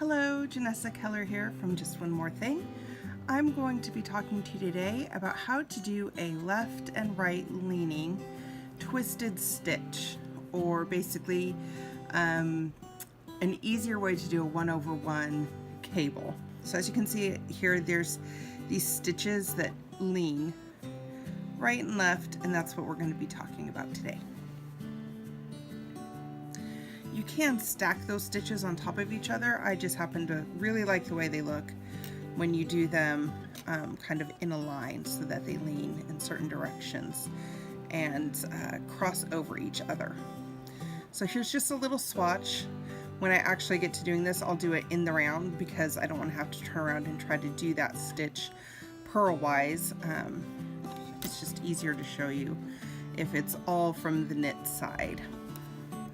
Hello, Janessa Keller here from Just One More Thing. I'm going to be talking to you today about how to do a left and right leaning twisted stitch, or basically an easier way to do a 1/1 cable. So as you can see here, there's these stitches that lean right and left, and that's what we're going to be talking about today. You can stack those stitches on top of each other. I just happen to really like the way they look when you do them kind of in a line so that they lean in certain directions and cross over each other. So here's just a little swatch. When I actually get to doing this, I'll do it in the round because I don't want to have to turn around and try to do that stitch purl-wise. It's just easier to show you if it's all from the knit side.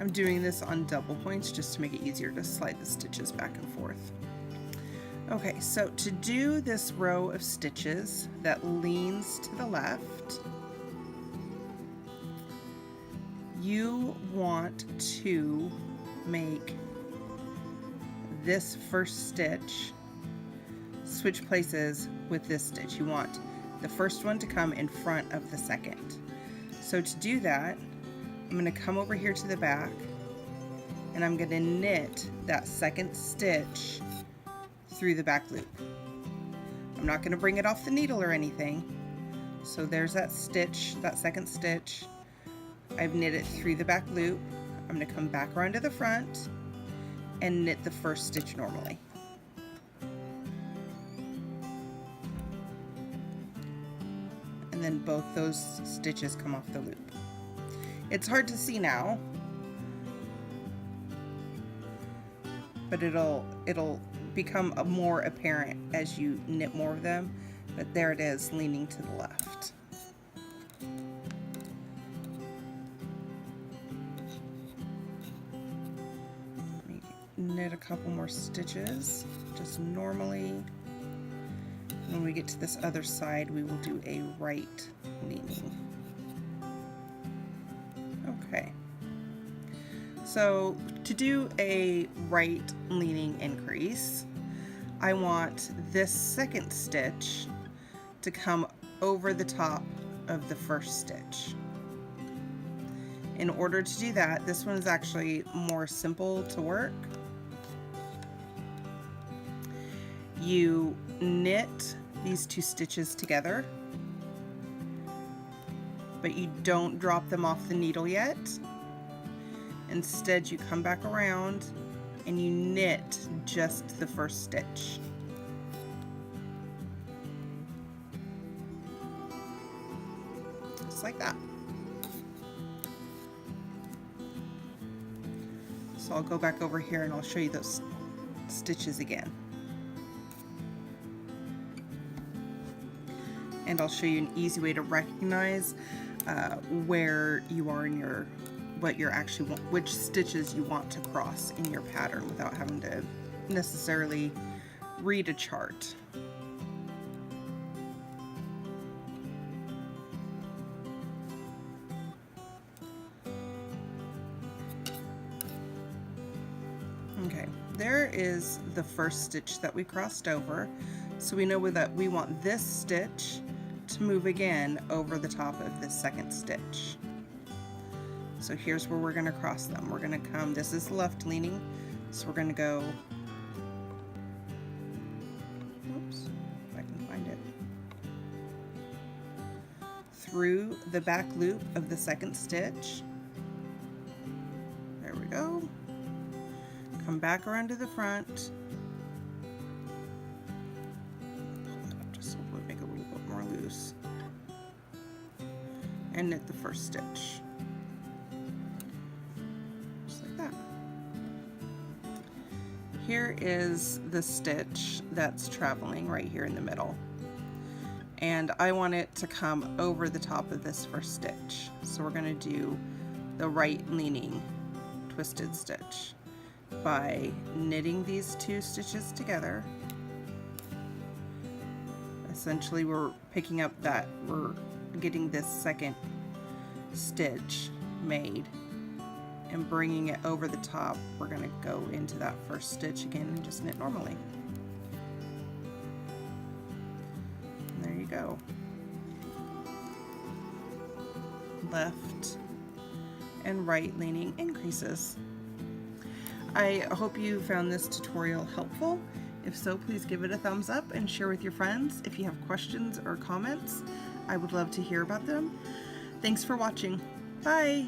I'm doing this on double points just to make it easier to slide the stitches back and forth. Okay, so to do this row of stitches that leans to the left, you want to make this first stitch switch places with this stitch. You want the first one to come in front of the second. So to do that, I'm going to come over here to the back and I'm going to knit that second stitch through the back loop. I'm not going to bring it off the needle or anything. So there's that stitch, that second stitch. I've knit it through the back loop. I'm going to come back around to the front and knit the first stitch normally. And then both those stitches come off the loop. It's hard to see now, but it'll become more apparent as you knit more of them. But there it is, leaning to the left. Knit a couple more stitches just normally. When we get to this other side, we will do a right leaning. Okay, so to do a right leaning increase, I want this second stitch to come over the top of the first stitch. In order to do that, this one is actually more simple to work. You knit these two stitches together, but you don't drop them off the needle yet. Instead, you come back around and you knit just the first stitch. Just like that. So I'll go back over here and I'll show you those stitches again. And I'll show you an easy way to recognize where you are in your, what you're actually, which stitches you want to cross in your pattern without having to necessarily read a chart. Okay, there is the first stitch that we crossed over. So we know that we want this stitch to move again over the top of this second stitch. So here's where we're going to cross them. We're going to come, this is left leaning, so we're going to go, oops, if I can find it, through the back loop of the second stitch. There we go. Come back around to the front. And knit the first stitch. Just like that. Here is the stitch that's traveling right here in the middle. And I want it to come over the top of this first stitch. So we're going to do the right leaning twisted stitch by knitting these two stitches together. Essentially, we're picking up that, we're getting this second stitch made and bringing it over the top, we're going to go into that first stitch again and just knit normally. And there you go. Left and right leaning increases. I hope you found this tutorial helpful. If so, please give it a thumbs up and share with your friends. If you have questions or comments, I would love to hear about them. Thanks for watching. Bye!